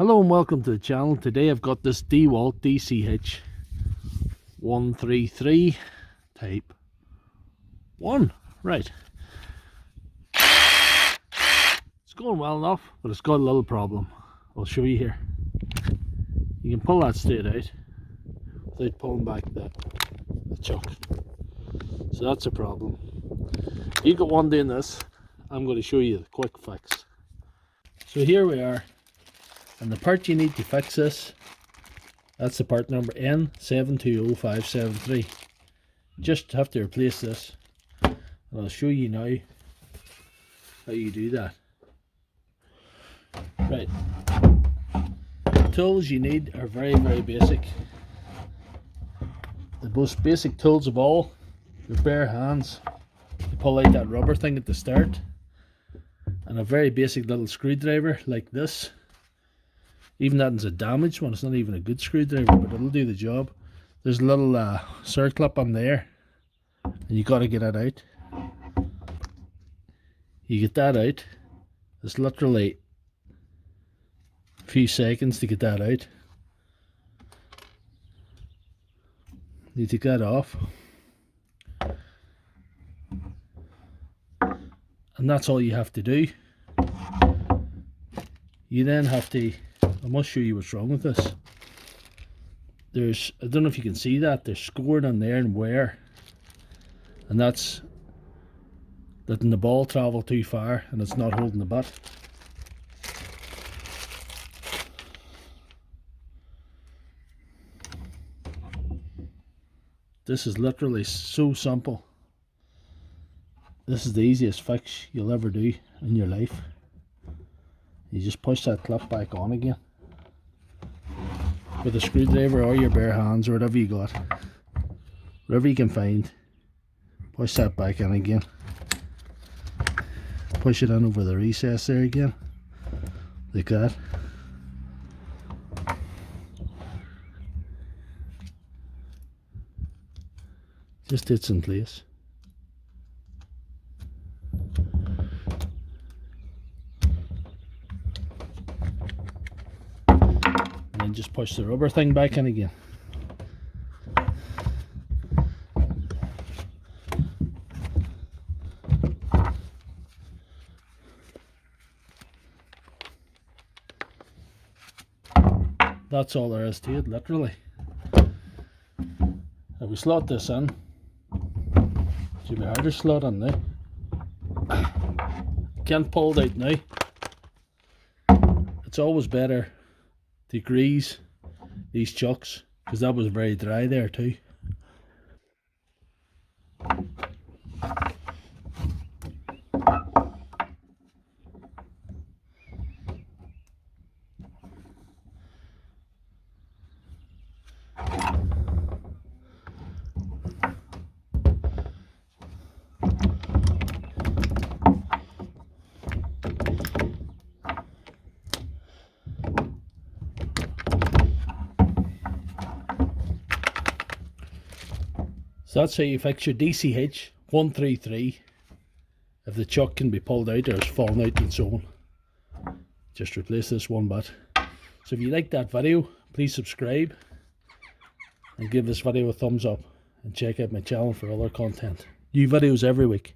Hello and welcome to the channel. Today I've got this Dewalt DCH133 type 1. Right. It's going well enough, but it's got a little problem. I'll show you here. You can pull that straight out without pulling back the chuck. So that's a problem. You got one doing this. I'm going to show you the quick fix. So here we are. And the part you need to fix this, that's the part number N720573. Just have to replace this. And I'll show you now how you do that. Right. The tools you need are very basic. The most basic tools of all, your bare hands. You pull out that rubber thing at the start. And a very basic little screwdriver like this. Even that is a damaged one, it's not even a good screwdriver, but it'll do the job. There's a little circlip on there, and you got to get it out. You get that out. It's literally a few seconds to get that out. You take that off. And that's all you have to do. You then have to, I must show you what's wrong with this. There's, I don't know if you can see that, there's scored on there and wear. And that's letting the ball travel too far and it's not holding the butt. This is literally so simple. This is the easiest fix you'll ever do in your life. You just push that clip back on again with a screwdriver or your bare hands or whatever you got, whatever you can find. Push that back in again, push it in over the recess there again, like that. Just hits in place. And just push the rubber thing back in again. That's all there is to it, literally. If we slot this in, it should be hard to slot in now. Can't pull it out now. It's always better to grease these chucks because that was very dry there too. So that's how you fix your DCH133 if the chuck can be pulled out or it's fallen out and so on. Just replace this one bit. So if you like that video, please subscribe and give this video a thumbs up and check out my channel for other content. New videos every week.